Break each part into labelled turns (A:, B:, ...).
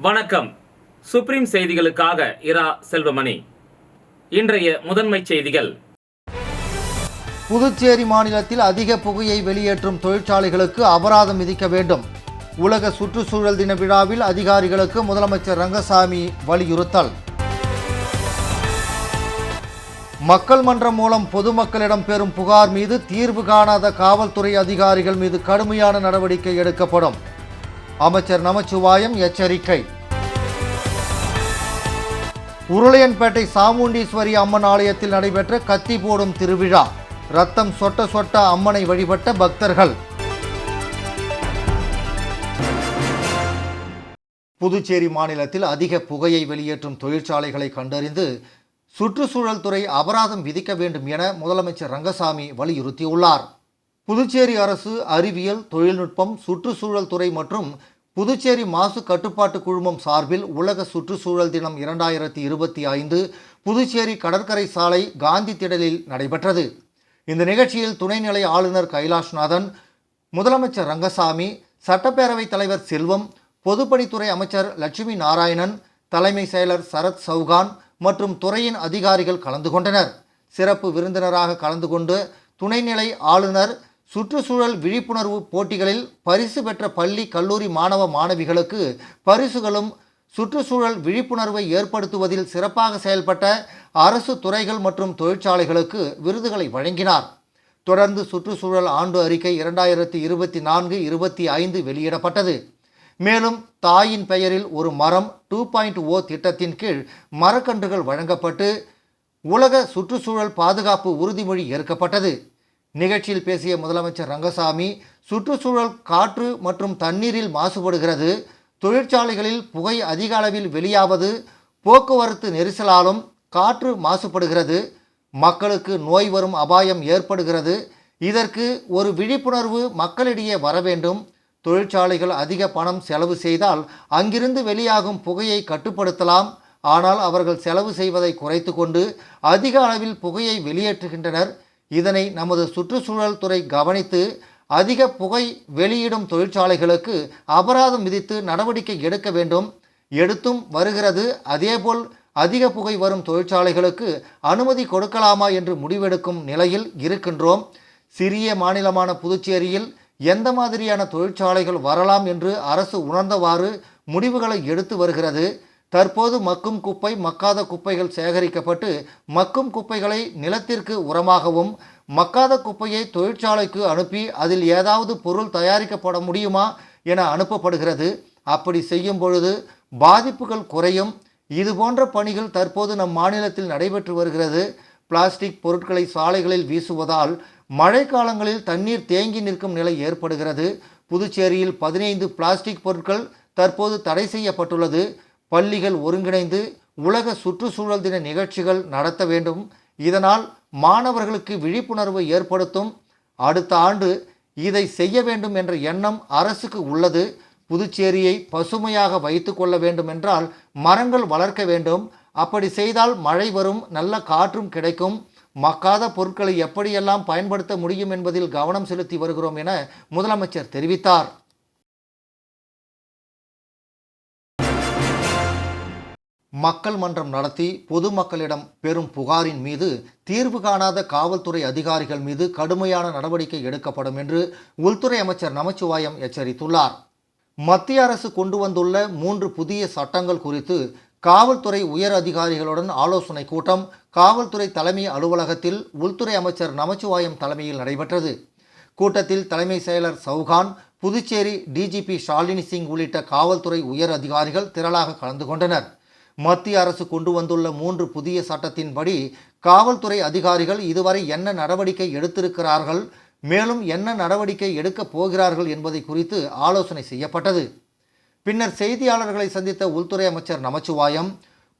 A: வணக்கம். சுப்ரீம் செய்திகளுக்காக இரா செல்வமணி. இன்றைய முதன்மை செய்திகள்.
B: புதுச்சேரி மாநிலத்தில் அதிக புகையை வெளியேற்றும் தொழிற்சாலைகளுக்கு அபராதம் விதிக்க வேண்டும். உலக சுற்றுச்சூழல் தின விழாவில் அதிகாரிகளுக்கு முதலமைச்சர் ரங்கசாமி வலியுறுத்தல். மக்கள் மன்றம் மூலம் பொதுமக்களிடம் பெறும் புகார் மீது தீர்வு காணாத காவல்துறை அதிகாரிகள் மீது கடுமையான நடவடிக்கை எடுக்கப்படும். அமைச்சர் நமச்சிவாயம் எச்சரிக்கை. உருளையன்பேட்டை சாமுண்டீஸ்வரி அம்மன் ஆலயத்தில் நடைபெற்ற கத்தி போடும் திருவிழா. ரத்தம் சொட்ட சொட்ட அம்மனை வழிபட்ட பக்தர்கள். புதுச்சேரி மாநிலத்தில் அதிக புகையை வெளியேற்றும் தொழிற்சாலைகளை கண்டறிந்து சுற்றுச்சூழல் துறை அபராதம் விதிக்க வேண்டும் என முதலமைச்சர் ரங்கசாமி வலியுறுத்தியுள்ளார். புதுச்சேரி அரசு அறிவியல், தொழில்நுட்பம், சுற்றுச்சூழல் துறை மற்றும் புதுச்சேரி மாசு கட்டுப்பாட்டு குழுமம் சார்பில் உலக சுற்றுச்சூழல் தினம் 2025 புதுச்சேரி கடற்கரை சாலை காந்தி திடலில் நடைபெற்றது. இந்த நிகழ்ச்சியில் துணைநிலை ஆளுநர் கைலாஷ்நாதன், முதலமைச்சர் ரங்கசாமி, சட்டப்பேரவைத் தலைவர் செல்வம், பொதுப்பணித்துறை அமைச்சர் லட்சுமி நாராயணன், தலைமை செயலர் சரத் சௌகான் மற்றும் துறையின் அதிகாரிகள் கலந்து கொண்டனர். சிறப்பு விருந்தினராக கலந்து கொண்டு துணைநிலை ஆளுநர் சுற்றுச்சூழல் விழிப்புணர்வு போட்டிகளில் பரிசு பெற்ற பள்ளி, கல்லூரி மாணவ மாணவிகளுக்கு பரிசுகளும், சுற்றுச்சூழல் விழிப்புணர்வை ஏற்படுத்துவதில் சிறப்பாக செயல்பட்ட அரசு துறைகள் மற்றும் தொழிற்சாலைகளுக்கு விருதுகளை வழங்கினார். தொடர்ந்து சுற்றுச்சூழல் ஆண்டு அறிக்கை 2024-25 வெளியிடப்பட்டது. மேலும் தாயின் பெயரில் ஒரு மரம் 2.0 திட்டத்தின் கீழ் மரக்கன்றுகள் வழங்கப்பட்டு உலக சுற்றுச்சூழல் பாதுகாப்பு உறுதிமொழி ஏற்கப்பட்டது. நிகழ்ச்சியில் பேசிய முதலமைச்சர் ரங்கசாமி, சுற்றுச்சூழல் காற்று மற்றும் தண்ணீரில் மாசுபடுகிறது, தொழிற்சாலைகளில் புகை அதிக அளவில் வெளியாவது, போக்குவரத்து நெரிசலாலும் காற்று மாசுபடுகிறது, மக்களுக்கு நோய் வரும் அபாயம் ஏற்படுகிறது. இதற்கு ஒரு விழிப்புணர்வு மக்களிடையே வர வேண்டும். தொழிற்சாலைகள் அதிக பணம் செலவு செய்தால் அங்கிருந்து வெளியாகும் புகையை கட்டுப்படுத்தலாம். ஆனால் அவர்கள் செலவு செய்வதை குறைத்து கொண்டு அதிக அளவில் புகையை வெளியேற்றுகின்றனர். இதனை நமது சுற்றுச்சூழல் துறை கவனித்து அதிக புகை வெளியிடும் தொழிற்சாலைகளுக்கு அபராதம் விதித்து நடவடிக்கை எடுக்க வேண்டும். எடுத்தும் வருகிறது. அதேபோல் அதிக புகை வரும் தொழிற்சாலைகளுக்கு அனுமதி கொடுக்கலாமா என்று முடிவெடுக்கும் நிலையில் இருக்கின்றோம். சிறிய மாநிலமான புதுச்சேரியில் எந்த மாதிரியான தொழிற்சாலைகள் வரலாம் என்று அரசு உணர்ந்தவாறு முடிவுகளை எடுத்து வருகிறது. தற்போது மக்கும் குப்பை, மக்காத குப்பைகள் சேகரிக்கப்பட்டு மக்கும் குப்பைகளை நிலத்திற்கு உரமாகவும், மக்காத குப்பையை தொழிற்சாலைக்கு அனுப்பி அதில் ஏதாவது பொருள் தயாரிக்கப்பட முடியுமா என அனுப்பப்படுகிறது. அப்படி செய்யும் பொழுது பாதிப்புகள் குறையும். இதுபோன்ற பணிகள் தற்போது நம் மாநிலத்தில் நடைபெற்று வருகிறது. பிளாஸ்டிக் பொருட்களை சாலைகளில் வீசுவதால் மழைக்காலங்களில் தண்ணீர் தேங்கி நிற்கும் நிலை ஏற்படுகிறது. புதுச்சேரியில் 15 பிளாஸ்டிக் பொருட்கள் தற்போது தடை செய்யப்பட்டுள்ளது. பள்ளிகள் ஒருங்கிணைந்து உலக சுற்றுச்சூழல் தின நிகழ்ச்சிகள் நடத்த வேண்டும். இதனால் மாணவர்களுக்கு விழிப்புணர்வு ஏற்படுத்தும். அடுத்த ஆண்டு இதை செய்ய வேண்டும் என்ற எண்ணம் அரசுக்கு உள்ளது. புதுச்சேரியை பசுமையாக வைத்து கொள்ள வேண்டும் என்றால் மரங்கள் வளர்க்க வேண்டும். அப்படி செய்தால் மழை வரும், நல்ல காற்றும் கிடைக்கும். மக்காத பொருட்களை எப்படியெல்லாம் பயன்படுத்த முடியும் என்பதில் கவனம் செலுத்தி வருகிறோம் என முதலமைச்சர் தெரிவித்தார். மக்கள் மன்றம் நடத்தி பொதுமக்களிடம் பெறும் புகாரின் மீது தீர்வு காணாத காவல்துறை அதிகாரிகள் மீது கடுமையான நடவடிக்கை எடுக்கப்படும் என்று உள்துறை அமைச்சர் நமச்சிவாயம் எச்சரித்துள்ளார். மத்திய அரசு கொண்டு வந்துள்ள 3 புதிய சட்டங்கள் குறித்து காவல்துறை உயர் அதிகாரிகளுடன் ஆலோசனை கூட்டம் காவல்துறை தலைமை அலுவலகத்தில் உள்துறை அமைச்சர் நமச்சிவாயம் தலைமையில் நடைபெற்றது. கூட்டத்தில் தலைமை செயலர் சௌகான், புதுச்சேரி டிஜிபி ஷாலினி சிங் உள்ளிட்ட காவல்துறை உயர் அதிகாரிகள் திரளாக கலந்து கொண்டனர். மத்திய அரசு கொண்டு வந்துள்ள 3 புதிய சட்டத்தின்படி காவல்துறை அதிகாரிகள் இதுவரை என்ன நடவடிக்கை எடுத்திருக்கிறார்கள், மேலும் என்ன நடவடிக்கை எடுக்கப் போகிறார்கள் என்பதை குறித்து ஆலோசனை செய்யப்பட்டது. பின்னர் செய்தியாளர்களை சந்தித்த உள்துறை அமைச்சர் நமச்சிவாயம்,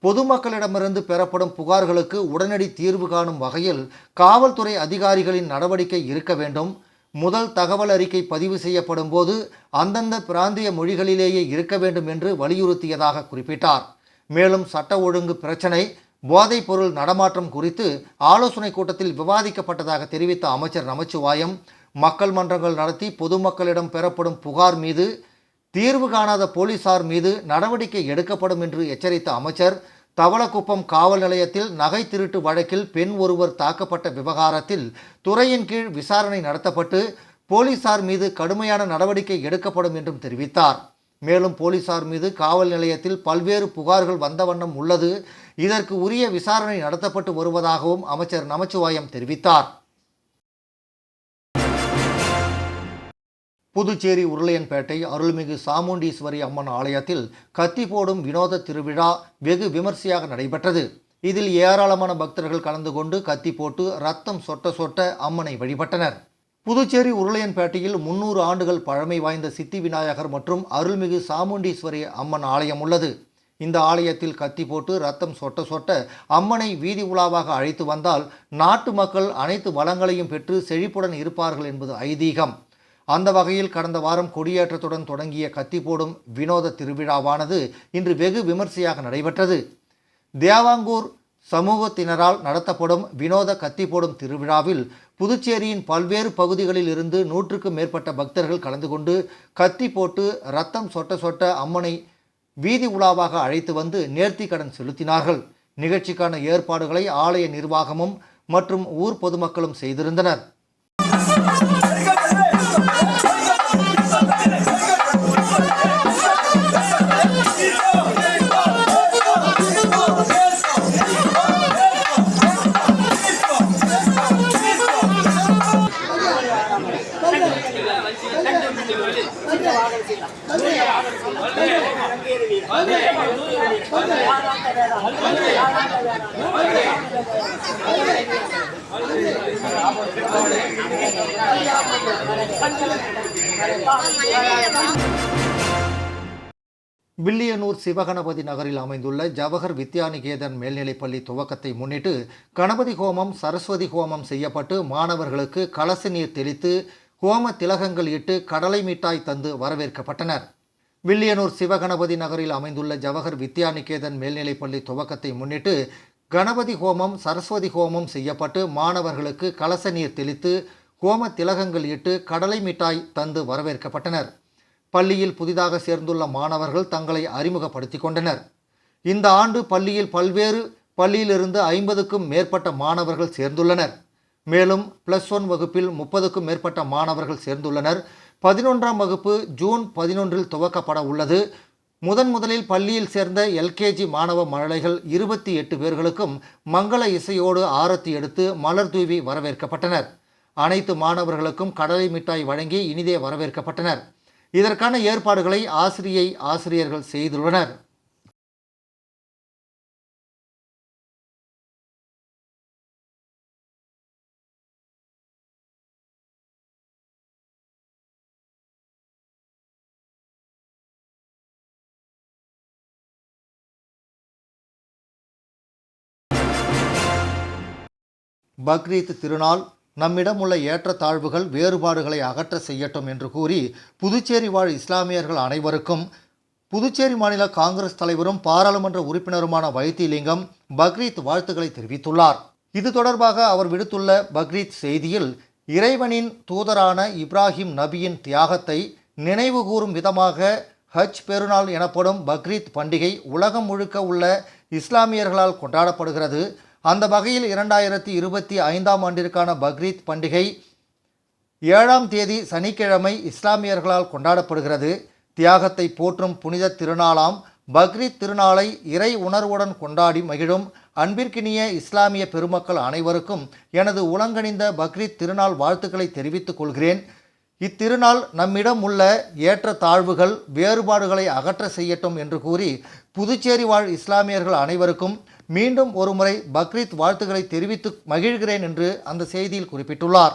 B: பொதுமக்களிடமிருந்து பெறப்படும் புகார்களுக்கு உடனடி தீர்வு காணும் வகையில் காவல்துறை அதிகாரிகளின் நடவடிக்கை இருக்க வேண்டும். முதல் தகவல் அறிக்கை பதிவு செய்யப்படும் போது அந்தந்த பிராந்திய மொழிகளிலேயே இருக்க வேண்டும் என்று வலியுறுத்தியதாக குறிப்பிட்டார். மேலும் சட்ட ஒழுங்கு பிரச்சினை, போதைப் பொருள் நடமாட்டம் குறித்து ஆலோசனை கூட்டத்தில் விவாதிக்கப்பட்டதாக தெரிவித்த அமைச்சர் நமச்சிவாயம், மக்கள் மன்றங்கள் நடத்தி பொதுமக்களிடம் பெறப்படும் புகார் மீது தீர்வு காணாத போலீசார் மீது நடவடிக்கை எடுக்கப்படும் என்று எச்சரித்த அமைச்சர், தவளக்குப்பம் காவல் நிலையத்தில் நகை திருட்டு வழக்கில் பெண் ஒருவர் தாக்கப்பட்ட விவகாரத்தில் துறையின் கீழ் விசாரணை நடத்தப்பட்டு போலீசார் மீது கடுமையான நடவடிக்கை எடுக்கப்படும் என்றும் தெரிவித்தார். மேலும் போலீசார் மீது காவல் நிலையத்தில் பல்வேறு புகார்கள் வந்த வண்ணம் உள்ளது, இதற்கு உரிய விசாரணை நடத்தப்பட்டு வருவதாகவும் அமைச்சர் நமச்சிவாயம் தெரிவித்தார். புதுச்சேரி உருளையன்பேட்டை அருள்மிகு சாமுண்டீஸ்வரி அம்மன் ஆலயத்தில் கத்தி போடும் வினோத திருவிழா வெகு விமர்சையாக நடைபெற்றது. இதில் ஏராளமான பக்தர்கள் கலந்து கொண்டு கத்தி போட்டு ரத்தம் சொட்ட சொட்ட அம்மனை வழிபட்டனர். புதுச்சேரி உருளையன்பேட்டையில் 300 ஆண்டுகள் பழமை வாய்ந்த சித்தி விநாயகர் மற்றும் அருள்மிகு சாமுண்டீஸ்வரி அம்மன் ஆலயம் உள்ளது. இந்த ஆலயத்தில் கத்தி போட்டு ரத்தம் சொட்ட சொட்ட அம்மனை வீதி உலாவாக அழைத்து வந்தால் நாட்டு மக்கள் அனைத்து வளங்களையும் பெற்று செழிப்புடன் இருப்பார்கள் என்பது ஐதீகம். அந்த வகையில் கடந்த வாரம் கொடியேற்றத்துடன் தொடங்கிய கத்தி போடும் வினோத திருவிழாவானது இன்று வெகு விமர்சையாக நடைபெற்றது. தேவாங்கூர் சமூகத்தினரால் நடத்தப்படும் வினோத கத்தி போடும் திருவிழாவில் புதுச்சேரியின் பல்வேறு பகுதிகளில் இருந்து 100க்கும் மேற்பட்ட பக்தர்கள் கலந்து கொண்டு கத்தி போட்டு ரத்தம் சொட்ட சொட்ட அம்மனை வீதி உலாவாக அழைத்து வந்து நேர்த்தி கடன் செலுத்தினார்கள். நிகழ்ச்சிக்கான ஏற்பாடுகளை ஆலய நிர்வாகமும் மற்றும் ஊர் பொதுமக்களும் செய்திருந்தனர். வில்லியனூர் சிவகணபதி நகரில் அமைந்துள்ள ஜவஹர் வித்யாநிகேதன் மேல்நிலைப்பள்ளி துவக்கத்தை முன்னிட்டு கணபதி ஹோமம், சரஸ்வதி ஹோமம் செய்யப்பட்டு மாணவர்களுக்கு கலச நீர் தெளித்து ஹோம திலகங்கள் இட்டு கடலை மிட்டாய் தந்து வரவேற்கப்பட்டனர். வில்லியனூர் சிவகணபதி நகரில் அமைந்துள்ள ஜவஹர் வித்யாநிகேதன் மேல்நிலைப்பள்ளி துவக்கத்தை முன்னிட்டு கணபதி ஹோமம், சரஸ்வதி ஹோமம் செய்யப்பட்டு மாணவர்களுக்கு கலச நீர் தெளித்து ஹோம திலகங்கள் இட்டு கடலை மிட்டாய் தந்து வரவேற்கப்பட்டனர். பள்ளியில் புதிதாக சேர்ந்துள்ள மாணவர்கள் தங்களை அறிமுகப்படுத்திக் கொண்டனர். இந்த ஆண்டு பள்ளியில் பல்வேறு பள்ளியிலிருந்து 50க்கும் மேற்பட்ட மாணவர்கள் சேர்ந்துள்ளனர். மேலும் +1 வகுப்பில் 30க்கும் மேற்பட்ட மாணவர்கள் சேர்ந்துள்ளனர். 11ஆம் வகுப்பு ஜூன் 11இல் துவக்கப்பட உள்ளது. முதலில் பள்ளியில் சேர்ந்த LKG மாணவ மழலைகள் 28 பேர்களுக்கும் மங்கள இசையோடு ஆரத்தி எடுத்து மலர் தூவி வரவேற்கப்பட்டனர். அனைத்து மாணவர்களுக்கும் கடலை மிட்டாய் வழங்கி இனிதே வரவேற்கப்பட்டனர். இதற்கான ஏற்பாடுகளை ஆசிரியர்கள் செய்துள்ளனர். பக்ரீத் திருநாள் நம்மிடம் உள்ள ஏற்றத்தாழ்வுகள், வேறுபாடுகளை அகற்ற செய்யட்டும் என்று கூறி புதுச்சேரி வாழ் இஸ்லாமியர்கள் அனைவருக்கும் புதுச்சேரி மாநில காங்கிரஸ் தலைவரும் பாராளுமன்ற உறுப்பினருமான வைத்திலிங்கம் பக்ரீத் வாழ்த்துக்களை தெரிவித்துள்ளார். இது தொடர்பாக அவர் விடுத்துள்ள பக்ரீத் செய்தியில், இறைவனின் தூதரான இப்ராஹிம் நபியின் தியாகத்தை நினைவு கூறும் விதமாக ஹஜ் பெருநாள் எனப்படும் பக்ரீத் பண்டிகை உலகம் முழுக்க உள்ள இஸ்லாமியர்களால் கொண்டாடப்படுகிறது. அந்த வகையில் 2025ஆம் ஆண்டிற்கான பக்ரீத் பண்டிகை 7ஆம் தேதி சனிக்கிழமை இஸ்லாமியர்களால் கொண்டாடப்படுகிறது. தியாகத்தை போற்றும் புனித திருநாளாம் பக்ரீத் திருநாளை இறை உணர்வுடன் கொண்டாடி மகிழும் அன்பிற்கினிய இஸ்லாமிய பெருமக்கள் அனைவருக்கும் எனது உலங்கணிந்த பக்ரீத் திருநாள் வாழ்த்துக்களை தெரிவித்துக் கொள்கிறேன். இத்திருநாள் நம்மிடம் உள்ள ஏற்ற தாழ்வுகள், வேறுபாடுகளை அகற்ற செய்யட்டும் என்று கூறி புதுச்சேரி வாழ் இஸ்லாமியர்கள் அனைவருக்கும் மீண்டும் ஒருமுறை பக்ரீத் வாழ்த்துக்களை தெரிவித்து மகிழ்கிறேன் என்று அந்த செய்தியில் குறிப்பிட்டுள்ளார்.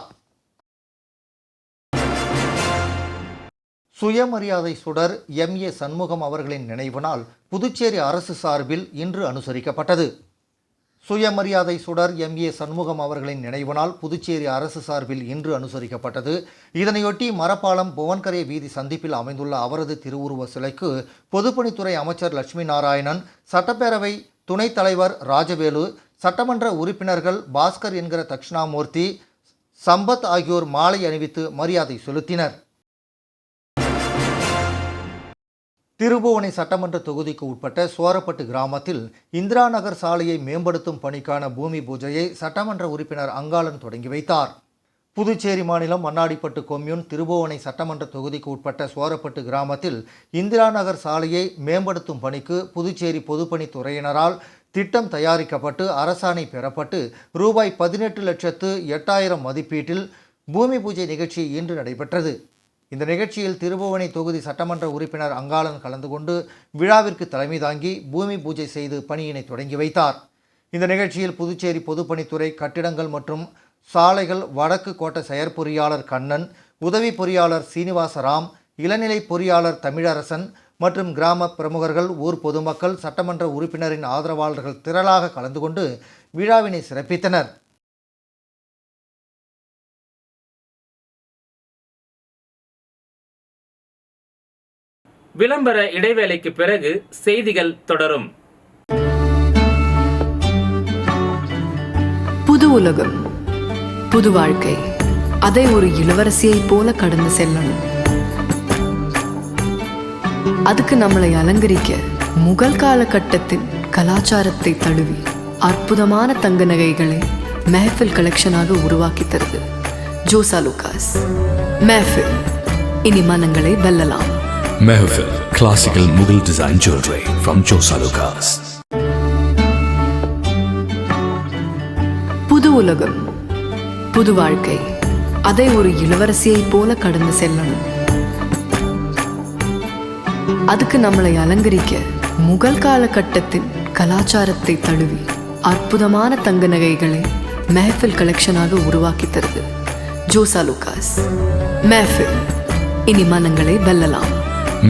B: சுயமரியாதை சுடர் MA சண்முகம் அவர்களின் நினைவு நாள் புதுச்சேரி அரசு சார்பில் இன்று அனுசரிக்கப்பட்டது. சுயமரியாதை சுடர் MA சண்முகம் அவர்களின் நினைவு நாள் புதுச்சேரி அரசு சார்பில் இன்று அனுசரிக்கப்பட்டது. இதனையொட்டி மரப்பாலம் புவன்கரை வீதி சந்திப்பில் அமைந்துள்ள அவரது திருவுருவ சிலைக்கு பொதுப்பணித்துறை அமைச்சர் லட்சுமி நாராயணன், சட்டப்பேரவை துணைத் தலைவர் ராஜவேலு, சட்டமன்ற உறுப்பினர்கள் பாஸ்கர் என்கிற தட்சிணாமூர்த்தி, சம்பத் ஆகியோர் மாலை அணிவித்து மரியாதை செலுத்தினர். திருபுவனை சட்டமன்ற தொகுதிக்கு உட்பட்ட சோரப்பட்டு கிராமத்தில் இந்திரா நகர் சாலையை மேம்படுத்தும் பணிக்கான பூமி பூஜையை சட்டமன்ற உறுப்பினர் அங்காளன் தொடங்கி வைத்தார். புதுச்சேரி மாநிலம் மண்ணாடிப்பட்டு கொம்யூன் திருபுவனை சட்டமன்ற தொகுதிக்கு உட்பட்ட சோரப்பட்டு கிராமத்தில் இந்திரா நகர் சாலையை மேம்படுத்தும் பணிக்கு புதுச்சேரி பொதுப்பணித்துறையினரால் திட்டம் தயாரிக்கப்பட்டு அரசாணை பெறப்பட்டு ரூபாய் 18,08,000 மதிப்பீட்டில் பூமி பூஜை நிகழ்ச்சி இன்று நடைபெற்றது. இந்த நிகழ்ச்சியில் திருபுவனை தொகுதி சட்டமன்ற உறுப்பினர் அங்காளன் கலந்து கொண்டு விழாவிற்கு தலைமை தாங்கி பூமி பூஜை செய்து பணியினை தொடங்கி வைத்தார். இந்த நிகழ்ச்சியில் புதுச்சேரி பொதுப்பணித்துறை கட்டிடங்கள் மற்றும் சாலைகள் வடக்கு கோட்ட செயற்பொறியாளர் கண்ணன், உதவி பொறியாளர் சீனிவாசராம், இளநிலை பொறியாளர் தமிழரசன் மற்றும் கிராம பிரமுகர்கள், ஊர் பொதுமக்கள், சட்டமன்ற உறுப்பினரின் ஆதரவாளர்கள் திரளாக கலந்து கொண்டு விழாவினை சிறப்பித்தனர்.
A: விளம்பர இடைவேளைக்கு பிறகு செய்திகள் தொடரும்.
C: புது உலகம், புது வாழ்க்கை, அதை ஒரு இளவரசியைப் போல கடந்து செல்லணும். அதுக்கு நம்மளை அலங்கரிக்க முகல் காலகட்டத்தின் கலாச்சாரத்தை தழுவி அற்புதமான தங்க நகைகளை மெஹஃபில் கலெக்ஷனாக உருவாக்கி தருது ஜோசா லூகாஸ். மெஹஃபில், இனி மனங்களை வெல்லலாம்.
D: Mehfil, classical Mughal design jewelry from Josa Lucas.
C: புது உலகம், புது வாழ்க்கை, அதை ஒரு இளவரசியைப் போல கடந்து செல்லணும். அதுக்கு நம்மளை அலங்கரிக்க முகல் காலகட்டத்தின் கலாச்சாரத்தை தழுவி அற்புதமான தங்க நகைகளை மெஹஃபில் கலெக்ஷனாக உருவாக்கி தருது ஜோசா லூகாஸ். மெஹஃபில், இனி மனங்களை வெல்லலாம்.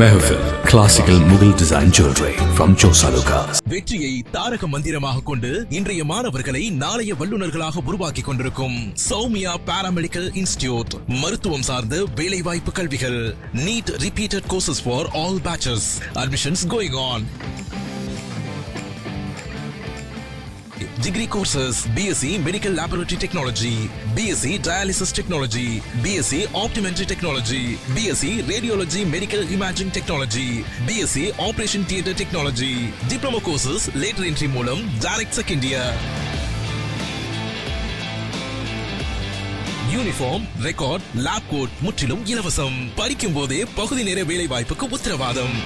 D: Mehfil, classical Mughal design jewelry from Josa Lucas.
E: வெற்றியை தாரக மந்திரமாக கொண்டு இன்றைய மாணவர்களை நாளைய வல்லுநர்களாக உருவாக்கி கொண்டிருக்கும் சௌமியா பாராமெடிக்கல் இன்ஸ்டிடியூட். மருத்துவம் சார்ந்த வேலை வாய்ப்பு கல்விகள். NEET repeated courses for all batches. Admissions going on. Degree courses: BSc Medical Laboratory Technology, BSc Dialysis Technology, BSc Optometry Technology, BSc Radiology Medical Imaging Technology, BSc Operation Theatre Technology. Diploma courses later entry மூலம் direct second year. Uniform, record, lab coat முற்றிலும் இலவசம். படிக்கும் போதே பகுதி நேர வேலை வாய்ப்புக்கு உத்தரவாதம்.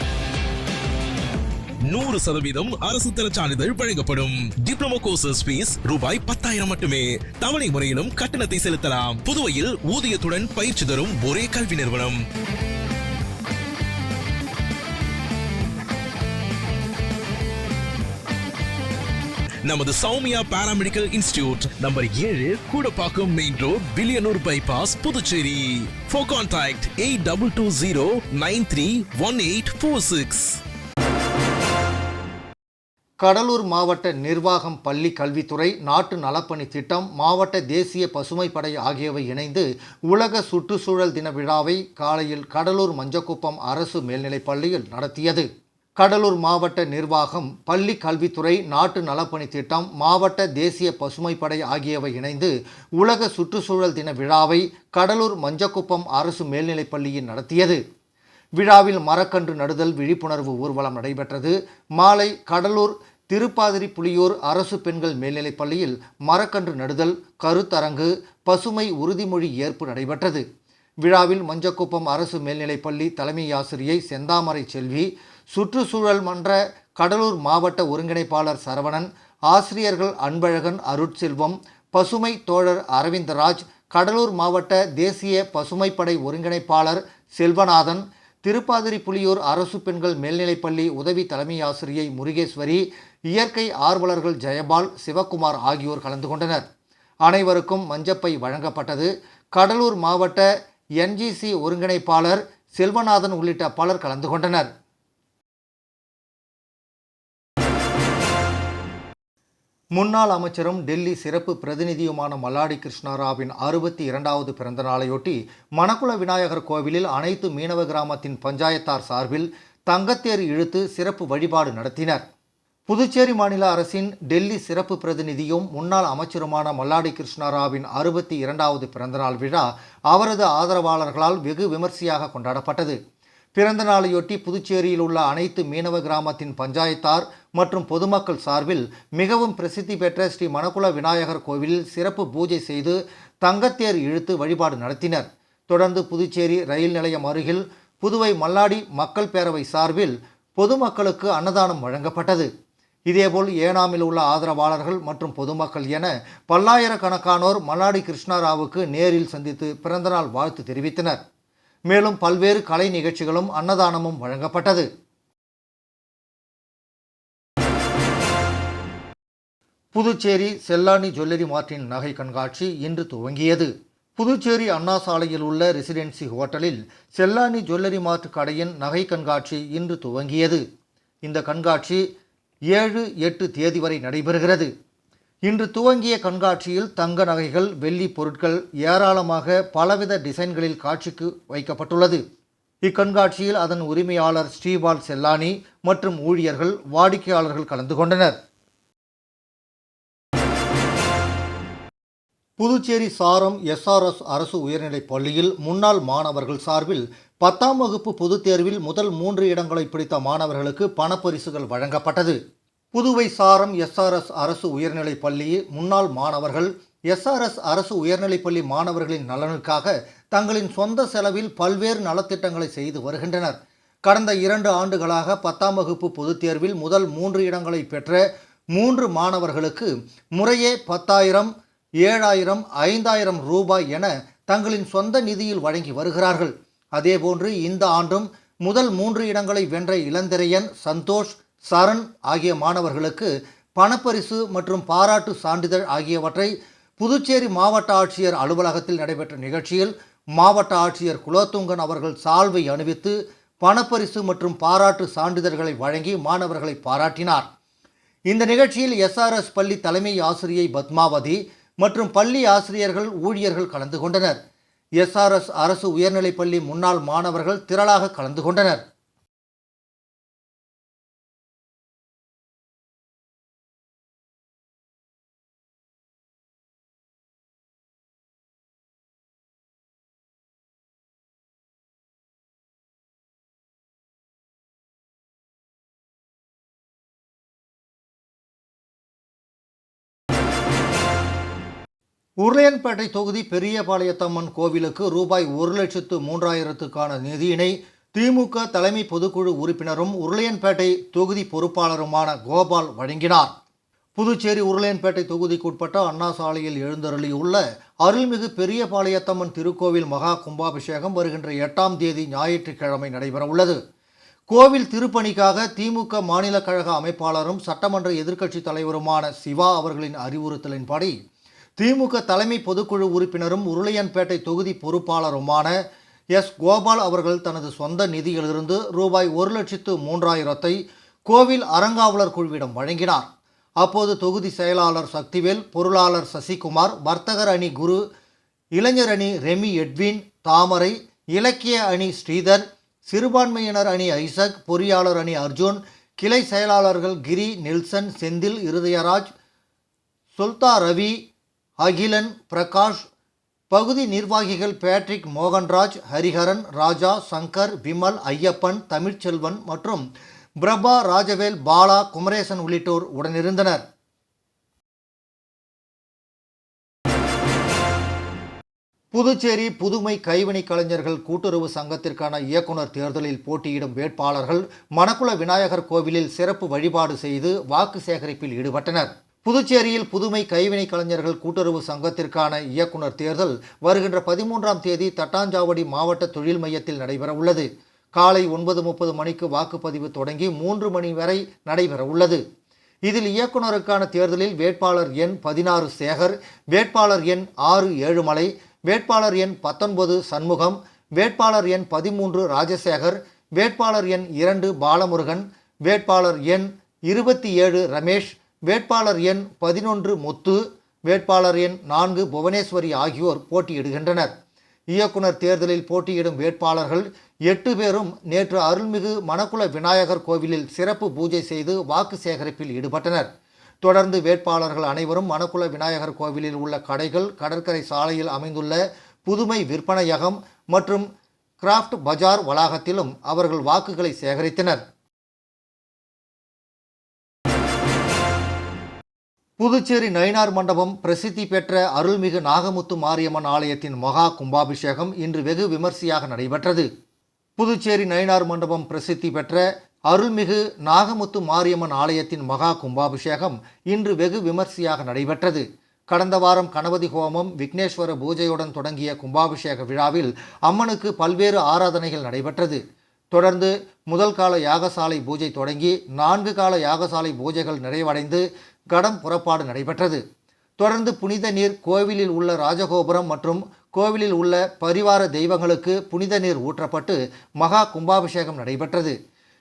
E: 100% அரசு தர சான்றிதழ் வழங்கப்படும். டிப்ளமோ கோர்சஸ் ஃபீஸ் ரூபாய் 10,000 மட்டுமே. தவணை முறையிலும் கட்டணத்தை செலுத்தலாம். புதுவையில் ஊதியத்துடன் பயிற்சி தரும் ஒரே கல்வி நிறுவனம். நமது Soumya Paramedical Institute, number 7, Koodapakkam main road, Villianur bypass, Puducherry. For contact 8220931846.
B: Cuddalore மாவட்ட நிர்வாகம், பள்ளி கல்வித்துறை, நாட்டு நலப்பணி திட்டம், மாவட்ட தேசிய பசுமை படை ஆகியவை இணைந்து உலக சுற்றுச்சூழல் தின விழாவை காலையில் கடலூர் மஞ்சக்குப்பம் அரசு மேல்நிலைப் பள்ளியில் நடத்தியது. கடலூர் மாவட்ட நிர்வாகம், பள்ளி கல்வித்துறை, நாட்டு நலப்பணி திட்டம், மாவட்ட தேசிய பசுமை படை ஆகியவை இணைந்து உலக சுற்றுச்சூழல் தின விழாவை கடலூர் மஞ்சக்குப்பம் அரசு மேல்நிலைப் பள்ளியில் நடத்தியது. விழாவில் மரக்கன்று நடுதல் விழிப்புணர்வு ஊர்வலம் நடைபெற்றது. மாலை கடலூர் திருப்பாதிரி புலியூர் அரசு பெண்கள் மேல்நிலைப் பள்ளியில் மரக்கன்று நடுதல், கருத்தரங்கு, பசுமை உறுதிமொழி ஏற்பு நடைபெற்றது. விழாவில் மஞ்சக்குப்பம் அரசு மேல்நிலைப் பள்ளி தலைமை ஆசிரியை செந்தாமரை செல்வி, சுற்றுச்சூழல் மன்ற கடலூர் மாவட்ட ஒருங்கிணைப்பாளர் சரவணன், ஆசிரியர்கள் அன்பழகன், அருட்செல்வம், பசுமை தோழர் அரவிந்தராஜ், கடலூர் மாவட்ட தேசிய பசுமைப்படை ஒருங்கிணைப்பாளர் செல்வநாதன், திருப்பாதிரி புலியூர் அரசு பெண்கள் மேல்நிலைப்பள்ளி உதவி தலைமை ஆசிரியை முருகேஸ்வரி, இயற்கை ஆர்வலர்கள் ஜெயபால், சிவக்குமார் ஆகியோர் கலந்து கொண்டனர். அனைவருக்கும் மஞ்சப்பை வழங்கப்பட்டது. கடலூர் மாவட்ட NGC ஒருங்கிணைப்பாளர் செல்வநாதன் உள்ளிட்ட பலர் கலந்து கொண்டனர். முன்னாள் அமைச்சரும் டெல்லி சிறப்பு பிரதிநிதியுமான மல்லாடி கிருஷ்ணராவின் 62வது பிறந்த நாளையொட்டி மணக்குள விநாயகர் கோவிலில் அனைத்து மீனவ கிராமத்தின் பஞ்சாயத்தார் சார்பில் தங்கத்தேர் இழுத்து சிறப்பு வழிபாடு நடத்தினர். புதுச்சேரி மாநில அரசின் டெல்லி சிறப்பு பிரதிநிதியும் முன்னாள் அமைச்சருமான மல்லாடி கிருஷ்ணராவின் 62வது பிறந்தநாள் விழா அவரது ஆதரவாளர்களால் வெகு விமர்சையாக கொண்டாடப்பட்டது. பிறந்த நாளையொட்டி புதுச்சேரியில் உள்ள அனைத்து மீனவ கிராமத்தின் பஞ்சாயத்தார் மற்றும் பொதுமக்கள் சார்பில் மிகவும் பிரசித்தி பெற்ற ஸ்ரீ மணக்குள விநாயகர் கோவிலில் சிறப்பு பூஜை செய்து தங்கத்தேர் இழுத்து வழிபாடு நடத்தினர். தொடர்ந்து புதுச்சேரி ரயில் நிலையம் அருகில் புதுவை மல்லாடி மக்கள் பேரவை சார்பில் பொதுமக்களுக்கு அன்னதானம் வழங்கப்பட்டது. இதேபோல் ஏனாமில் உள்ள ஆதரவாளர்கள் மற்றும் பொதுமக்கள் என பல்லாயிரக்கணக்கானோர் மல்லாடி கிருஷ்ணராவுக்கு நேரில் சந்தித்து பிறந்தநாள் வாழ்த்து தெரிவித்தனர். மேலும் பல்வேறு கலை நிகழ்ச்சிகளும் அன்னதானமும் வழங்கப்பட்டது. புதுச்சேரி செல்லானி ஜுவல்லரி மார்ட்டின் நகை கண்காட்சி இன்று துவங்கியது. புதுச்சேரி அண்ணா சாலையில் உள்ள ரெசிடென்சி ஹோட்டலில் செல்லானி ஜுவல்லரி மார்ட் கடையின் நகை கண்காட்சி இன்று துவங்கியது. இந்த கண்காட்சி 7-8 தேதி வரை நடைபெறுகிறது. இன்று துவங்கிய கண்காட்சியில் தங்க நகைகள், வெள்ளி பொருட்கள் ஏராளமாக பலவித டிசைன்களில் காட்சிக்கு வைக்கப்பட்டுள்ளது. இக்கண்காட்சியில் அதன் உரிமையாளர் ஸ்ரீபால் செல்லானி மற்றும் ஊழியர்கள், வாடிக்கையாளர்கள் கலந்து கொண்டனர். புதுச்சேரி சாரம் எஸ்ஆர்எஸ் அரசு உயர்நிலைப் பள்ளியில் முன்னாள் மாணவர்கள் சார்பில் 10ஆம் வகுப்பு பொதுத் தேர்வில் முதல் 3 இடங்களை பிடித்த மாணவர்களுக்கு பணப்பரிசுகள் வழங்கப்பட்டது. புதுவை சாரம் எஸ்ஆர்எஸ் அரசு உயர்நிலைப் பள்ளி முன்னாள் மாணவர்கள் எஸ்ஆர்எஸ் அரசு உயர்நிலைப் பள்ளி மாணவர்களின் நலனுக்காக தங்களின் சொந்த செலவில் பல்வேறு நலத்திட்டங்களை செய்து வருகின்றனர். கடந்த 2 ஆண்டுகளாக 10ஆம் வகுப்பு பொதுத் தேர்வில் முதல் 3 இடங்களை பெற்ற 3 மாணவர்களுக்கு முறையே 10,000, 7,000, 5,000 ரூபாய் என தங்களின் சொந்த நிதியில் வழங்கி வருகிறார்கள். அதேபோன்று இந்த ஆண்டும் முதல் 3 இடங்களை வென்ற இளந்திரையன், சந்தோஷ், சரண் ஆகிய மாணவர்களுக்கு பணப்பரிசு மற்றும் பாராட்டு சான்றிதழ் ஆகியவற்றை புதுச்சேரி மாவட்ட ஆட்சியர் அலுவலகத்தில் நடைபெற்ற நிகழ்ச்சியில் மாவட்ட ஆட்சியர் குலோத்துங்கன் அவர்கள் சால்வை அணிவித்து பணப்பரிசு மற்றும் பாராட்டு சான்றிதழ்களை வழங்கி மாணவர்களை பாராட்டினார். இந்த நிகழ்ச்சியில் எஸ்ஆர்எஸ் பள்ளி தலைமை ஆசிரியை பத்மாவதி மற்றும் பள்ளி ஆசிரியர்கள், ஊழியர்கள் கலந்து கொண்டனர். எஸ்ஆர்எஸ் அரசு உயர்நிலைப் பள்ளி முன்னாள் மாணவர்கள் திரளாக கலந்து கொண்டனர். உருளையன்பேட்டை தொகுதி பெரியபாளையத்தம்மன் கோவிலுக்கு ரூபாய் 1,03,000க்கான நிதியினை திமுக தலைமை பொதுக்குழு உறுப்பினரும் உருளையன்பேட்டை தொகுதி பொறுப்பாளருமான கோபால் வழங்கினார். புதுச்சேரி உருளையன்பேட்டை தொகுதிக்குட்பட்ட அண்ணா சாலையில் எழுந்தருளியுள்ள அருள்மிகு பெரியபாளையத்தம்மன் திருக்கோவில் மகா கும்பாபிஷேகம் வருகின்ற 8ஆம் தேதி ஞாயிற்றுக்கிழமை நடைபெறவுள்ளது. கோவில் திருப்பணிக்காக திமுக மாநில கழக அமைப்பாளரும் சட்டமன்ற எதிர்க்கட்சி தலைவருமான சிவா அவர்களின் அறிவுறுத்தலின்படி திமுக தலைமை பொதுக்குழு உறுப்பினரும் உருளையன்பேட்டை தொகுதி பொறுப்பாளருமான எஸ். கோபால் அவர்கள் தனது சொந்த நிதியிலிருந்து ரூபாய் 1,03,000 கோவில் அறங்காவலர் குழுவிடம் வழங்கினார். அப்போது தொகுதி செயலாளர் சக்திவேல், பொருளாளர் சசிகுமார், வர்த்தகர் அணி குரு, இளைஞர் அணி ரெமி எட்வின், தாமரை, இலக்கிய அணி ஸ்ரீதர், சிறுபான்மையினர் அணி ஐசக், பொறியாளர் அணி அர்ஜுன், கிளை செயலாளர்கள் கிரி, நெல்சன், செந்தில், இருதயராஜ், சுல்தா ரவி, அகிலன், பிரகாஷ், பகுதி நிர்வாகிகள் பேட்ரிக், மோகன்ராஜ், ஹரிஹரன், ராஜா, சங்கர், விமல், ஐயப்பன், தமிழ்ச்செல்வன் மற்றும் பிரபா, ராஜவேல், பாலா, குமரேசன் உள்ளிட்டோர் உடனிருந்தனர். புதுச்சேரி புதுமை கைவினை கலைஞர்கள் கூட்டுறவு சங்கத்திற்கான இயக்குனர் தேர்தலில் போட்டியிடும் வேட்பாளர்கள் மணக்குள விநாயகர் கோவிலில் சிறப்பு வழிபாடு செய்து வாக்கு சேகரிப்பில் ஈடுபட்டனர். புதுச்சேரியில் புதுமை கைவினை கலைஞர்கள் கூட்டுறவு சங்கத்திற்கான இயக்குனர் தேர்தல் வருகின்ற 13ஆம் தேதி தட்டாஞ்சாவடி மாவட்ட தொழில் மையத்தில் நடைபெற உள்ளது. காலை 9:30 மணிக்கு வாக்குப்பதிவு தொடங்கி 3 மணி வரை நடைபெற உள்ளது. இதில் இயக்குனருக்கான தேர்தலில் வேட்பாளர் எண் 16 சேகர், வேட்பாளர் எண் 6 ஏழுமலை, வேட்பாளர் எண் 19 சண்முகம், வேட்பாளர் எண் 13 ராஜசேகர், வேட்பாளர் எண் 2 பாலமுருகன், வேட்பாளர் எண் 27 ரமேஷ், வேட்பாளர் எண் 11 முத்து, வேட்பாளர் எண் 4 புவனேஸ்வரி ஆகியோர் போட்டியிடுகின்றனர். இயக்குனர் தேர்தலில் போட்டியிடும் வேட்பாளர்கள் 8 பேரும் நேற்று அருள்மிகு மணக்குள விநாயகர் கோவிலில் சிறப்பு பூஜை செய்து வாக்கு சேகரிப்பில் ஈடுபட்டனர். தொடர்ந்து வேட்பாளர்கள் அனைவரும் மணக்குள விநாயகர் கோவிலில் உள்ள கடைகள், கடற்கரை சாலையில் அமைந்துள்ள புதுமை விற்பனையகம் மற்றும் கிராஃப்ட் பஜார் வளாகத்திலும் அவர்கள் வாக்குகளை சேகரித்தனர். புதுச்சேரி நயினார் மண்டபம் பிரசித்தி பெற்ற அருள்மிகு நாகமுத்து மாரியம்மன் ஆலயத்தின் மகா கும்பாபிஷேகம் இன்று வெகு விமர்சையாக நடைபெற்றது. புதுச்சேரி நயினார் மண்டபம் பிரசித்தி பெற்ற அருள்மிகு நாகமுத்து மாரியம்மன் ஆலயத்தின் மகா கும்பாபிஷேகம் இன்று வெகு விமர்சையாக நடைபெற்றது. கடந்த வாரம் கணபதி ஹோமம், விக்னேஸ்வர பூஜையுடன் தொடங்கிய கும்பாபிஷேக விழாவில் அம்மனுக்கு பல்வேறு ஆராதனைகள் நடைபெற்றது. தொடர்ந்து முதல் கால யாகசாலை பூஜை தொடங்கி 4 கால யாகசாலை பூஜைகள் நிறைவடைந்து கடம் புறப்பாடு நடைபெற்றது. தொடர்ந்து புனித நீர் கோவிலில் உள்ள ராஜகோபுரம் மற்றும் கோவிலில் உள்ள பரிவார தெய்வங்களுக்கு புனித நீர் ஊற்றப்பட்டு மகா கும்பாபிஷேகம் நடைபெற்றது.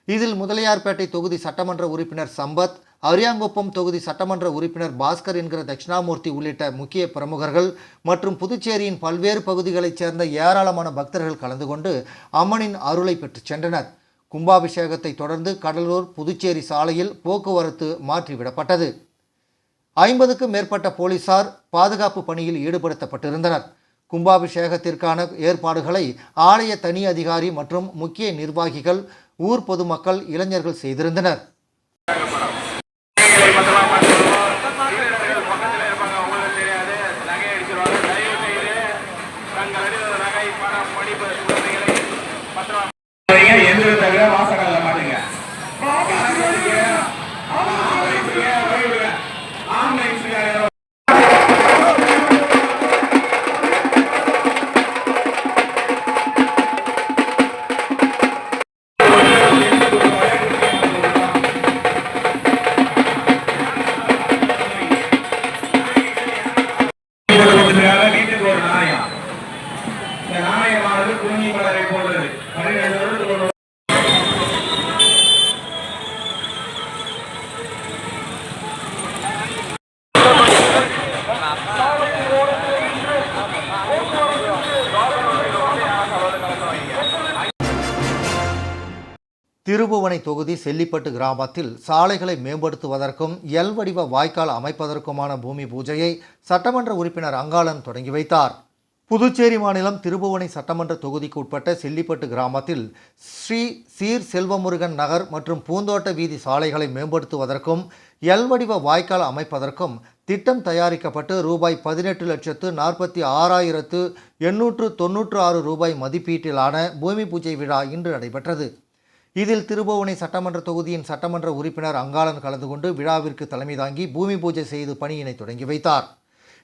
B: இதில் முதலியார்பேட்டை தொகுதி சட்டமன்ற உறுப்பினர் சம்பத், அரியாங்குப்பம் தொகுதி சட்டமன்ற உறுப்பினர் பாஸ்கர் என்கிற தட்சிணாமூர்த்தி உள்ளிட்ட முக்கிய பிரமுகர்கள் மற்றும் புதுச்சேரியின் பல்வேறு பகுதிகளைச் சேர்ந்த ஏராளமான பக்தர்கள் கலந்து கொண்டு அம்மனின் அருளை பெற்றுச் சென்றனர். கும்பாபிஷேகத்தை தொடர்ந்து கடலூர் புதுச்சேரி சாலையில் போக்குவரத்து மாற்றிவிடப்பட்டது. 50க்கும் மேற்பட்ட போலீசார் பாதுகாப்பு பணியில் ஈடுபடுத்தப்பட்டிருந்தனர். கும்பாபிஷேகத்திற்கான ஏற்பாடுகளை ஆலய தனி அதிகாரி மற்றும் முக்கிய நிர்வாகிகள், ஊர் பொதுமக்கள், இளைஞர்கள் செய்திருந்தனர். திருபுவனை தொகுதி செல்லிப்பட்டு கிராமத்தில் சாலைகளை மேம்படுத்துவதற்கும் எல் வடிவ வாய்க்கால் அமைப்பதற்குமான பூமி பூஜையை சட்டமன்ற உறுப்பினர் அங்காளன் தொடங்கி வைத்தார். புதுச்சேரி மாநிலம் திருபுவனை சட்டமன்ற தொகுதிக்கு உட்பட்ட செல்லிப்பட்டு கிராமத்தில் ஸ்ரீ சீர் செல்வமுருகன் நகர் மற்றும் பூந்தோட்ட வீதி சாலைகளை மேம்படுத்துவதற்கும் எல் வடிவ வாய்க்கால் அமைப்பதற்கும் திட்டம் தயாரிக்கப்பட்டு ரூபாய் 18,46,896 ரூபாய் மதிப்பீட்டிலான பூமி பூஜை விழா இன்று நடைபெற்றது. இதில் திருபுவனை சட்டமன்ற தொகுதியின் சட்டமன்ற உறுப்பினர் அங்காளன் கலந்து கொண்டு விழாவிற்கு தலைமை தாங்கி பூமி பூஜை செய்து பணியினை தொடங்கி வைத்தார்.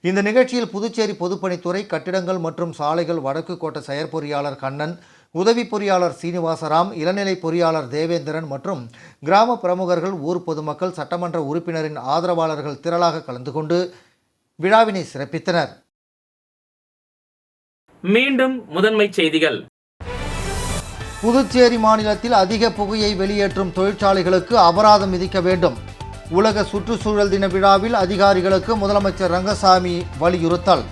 B: இந்த நிகழ்ச்சியில் புதுச்சேரி பொதுப்பணித்துறை கட்டிடங்கள் மற்றும் சாலைகள் வடக்கு கோட்ட செயற்பொறியாளர் கண்ணன், உதவி பொறியாளர் சீனிவாசராம், இளநிலை பொறியாளர் தேவேந்திரன் மற்றும் கிராம பிரமுகர்கள், ஊர் பொதுமக்கள், சட்டமன்ற உறுப்பினரின் ஆதரவாளர்கள் திரளாக கலந்து கொண்டு விழாவினை சிறப்பித்தனர்.
A: மீண்டும் முதன்மை செய்திகள்.
B: புதுச்சேரி மாநிலத்தில் அதிக புகையை வெளியேற்றும் தொழிற்சாலைகளுக்கு அபராதம் விதிக்க வேண்டும். உலக சுற்றுச்சூழல் தின விழாவில் அதிகாரிகளுக்கு முதலமைச்சர் ரங்கசாமி வலியுறுத்தல்.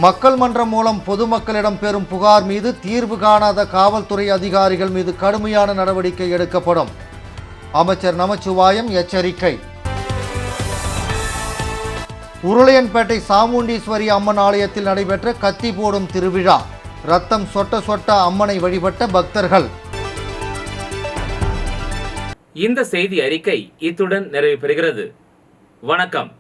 B: மக்கள் மன்றம் மூலம் பொதுமக்களிடம் பெறும் புகார் மீது தீர்வு காணாத காவல்துறை அதிகாரிகள் மீது கடுமையான நடவடிக்கை எடுக்கப்படும். அமைச்சர் நமச்சிவாயம் எச்சரிக்கை. உருளையன்பேட்டை சாமுண்டீஸ்வரி அம்மன் ஆலயத்தில் நடைபெற்ற கத்தி போடும் திருவிழா. ரத்தம் சொட்ட சொட்ட அம்மனை வழிபட்ட பக்தர்கள்.
A: இந்த செய்தி அறிக்கை இத்துடன் நிறைவு பெறுகிறது. வணக்கம்.